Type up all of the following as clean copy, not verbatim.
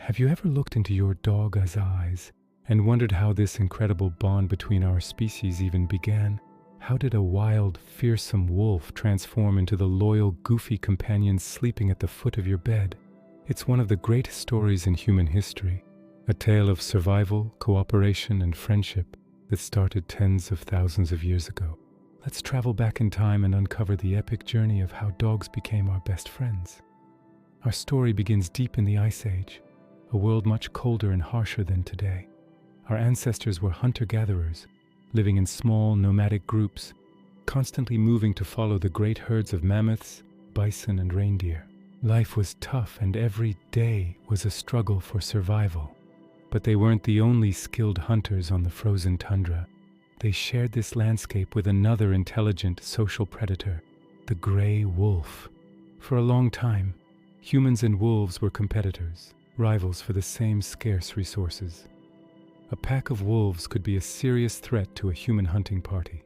Have you ever looked into your dog's eyes and wondered how this incredible bond between our species even began? How did a wild, fearsome wolf transform into the loyal, goofy companion sleeping at the foot of your bed? It's one of the greatest stories in human history, a tale of survival, cooperation, and friendship that started tens of thousands of years ago. Let's travel back in time and uncover the epic journey of how dogs became our best friends. Our story begins deep in the Ice Age, a world much colder and harsher than today. Our ancestors were hunter-gatherers, living in small, nomadic groups, constantly moving to follow the great herds of mammoths, bison, and reindeer. Life was tough, and every day was a struggle for survival. But they weren't the only skilled hunters on the frozen tundra. They shared this landscape with another intelligent social predator, the gray wolf. For a long time, humans and wolves were competitors, rivals for the same scarce resources. A pack of wolves could be a serious threat to a human hunting party.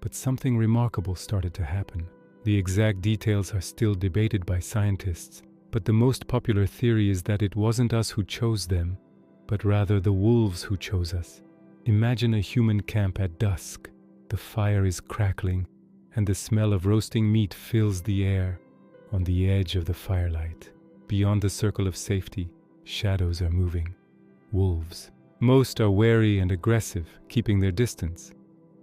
But something remarkable started to happen. The exact details are still debated by scientists, but the most popular theory is that it wasn't us who chose them, but rather the wolves who chose us. Imagine a human camp at dusk. The fire is crackling, and the smell of roasting meat fills the air. On the edge of the firelight, beyond the circle of safety, shadows are moving. Wolves. Most are wary and aggressive, keeping their distance.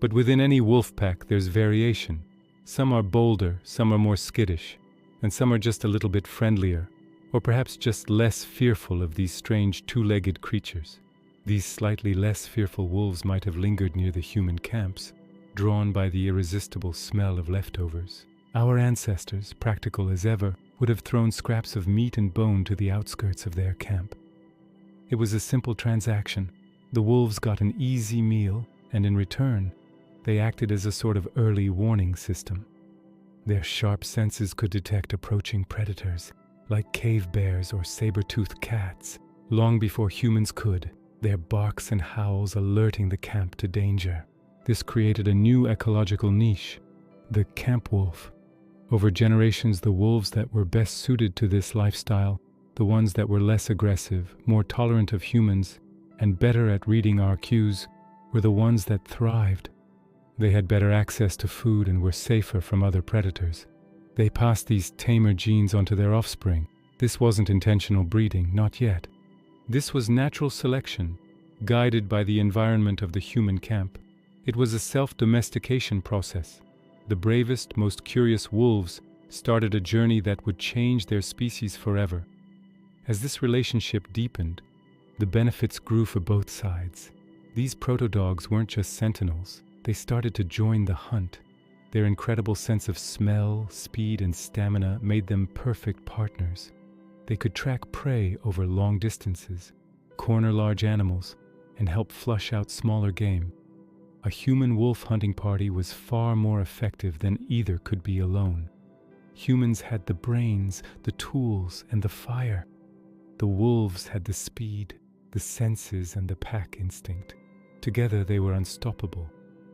But within any wolf pack, there's variation. Some are bolder, some are more skittish, and some are just a little bit friendlier, or perhaps just less fearful of these strange two-legged creatures. These slightly less fearful wolves might have lingered near the human camps, drawn by the irresistible smell of leftovers. Our ancestors, practical as ever, would have thrown scraps of meat and bone to the outskirts of their camp. It was a simple transaction. The wolves got an easy meal, and in return, they acted as a sort of early warning system. Their sharp senses could detect approaching predators, like cave bears or saber-toothed cats, long before humans could, their barks and howls alerting the camp to danger. This created a new ecological niche, the camp wolf. Over generations, the wolves that were best suited to this lifestyle, the ones that were less aggressive, more tolerant of humans, and better at reading our cues, were the ones that thrived. They had better access to food and were safer from other predators. They passed these tamer genes onto their offspring. This wasn't intentional breeding, not yet. This was natural selection, guided by the environment of the human camp. It was a self-domestication process. The bravest, most curious wolves started a journey that would change their species forever. As this relationship deepened, the benefits grew for both sides. These proto-dogs weren't just sentinels. They started to join the hunt. Their incredible sense of smell, speed, and stamina made them perfect partners. They could track prey over long distances, corner large animals, and help flush out smaller game. A human wolf hunting party was far more effective than either could be alone. Humans had the brains, the tools, and the fire. The wolves had the speed, the senses, and the pack instinct. Together they were unstoppable.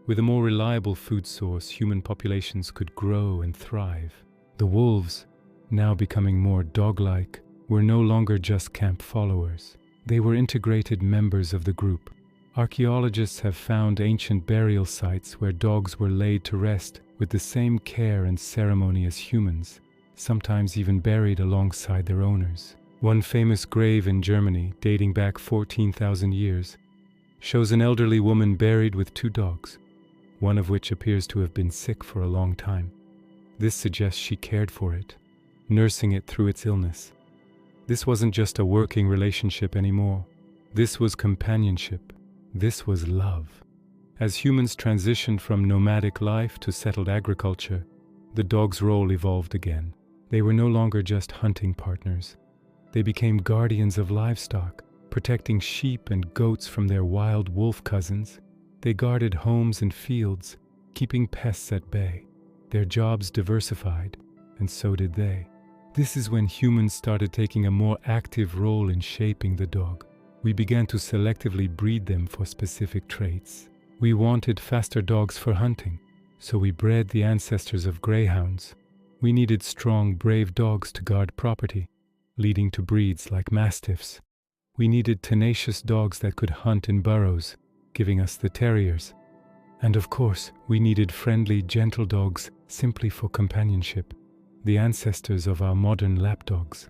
With a more reliable food source, human populations could grow and thrive. The wolves, now becoming more dog-like, were no longer just camp followers. They were integrated members of the group. Archaeologists have found ancient burial sites where dogs were laid to rest with the same care and ceremony as humans, sometimes even buried alongside their owners. One famous grave in Germany, dating back 14,000 years, shows an elderly woman buried with 2 dogs, one of which appears to have been sick for a long time. This suggests she cared for it, nursing it through its illness. This wasn't just a working relationship anymore. This was companionship. This was love. As humans transitioned from nomadic life to settled agriculture, the dog's role evolved again. They were no longer just hunting partners. They became guardians of livestock, protecting sheep and goats from their wild wolf cousins. They guarded homes and fields, keeping pests at bay. Their jobs diversified, and so did they. This is when humans started taking a more active role in shaping the dog. We began to selectively breed them for specific traits. We wanted faster dogs for hunting, so we bred the ancestors of greyhounds. We needed strong, brave dogs to guard property, leading to breeds like mastiffs, We needed tenacious dogs that could hunt in burrows, giving us the terriers. And of course, we needed friendly, gentle dogs simply for companionship, the ancestors of our modern lapdogs.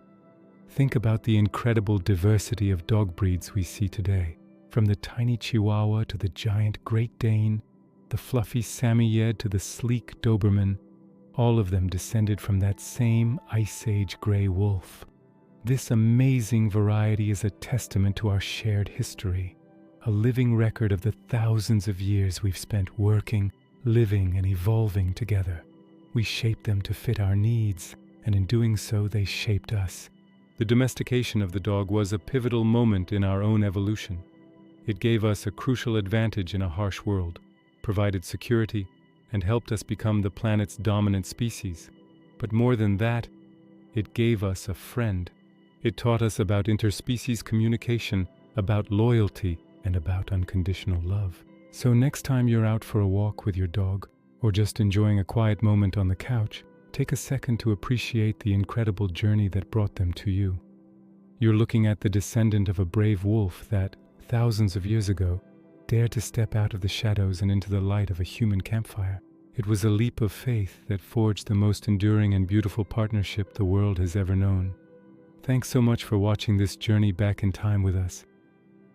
Think about the incredible diversity of dog breeds we see today, from the tiny Chihuahua to the giant Great Dane, the fluffy Samoyed to the sleek Doberman, all of them descended from that same Ice Age gray wolf. This amazing variety is a testament to our shared history, a living record of the thousands of years we've spent working, living, and evolving together. We shaped them to fit our needs, and in doing so, they shaped us. The domestication of the dog was a pivotal moment in our own evolution. It gave us a crucial advantage in a harsh world, provided security, and helped us become the planet's dominant species. But more than that, it gave us a friend. It taught us about interspecies communication, about loyalty, and about unconditional love. So next time you're out for a walk with your dog, or just enjoying a quiet moment on the couch, take a second to appreciate the incredible journey that brought them to you. You're looking at the descendant of a brave wolf that, thousands of years ago, dared to step out of the shadows and into the light of a human campfire. It was a leap of faith that forged the most enduring and beautiful partnership the world has ever known. Thanks so much for watching this journey back in time with us.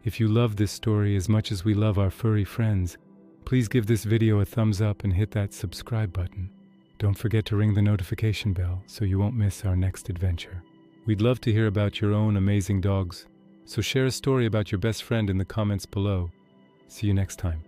If you love this story as much as we love our furry friends, please give this video a thumbs up and hit that subscribe button. Don't forget to ring the notification bell so you won't miss our next adventure. We'd love to hear about your own amazing dogs, so share a story about your best friend in the comments below. See you next time.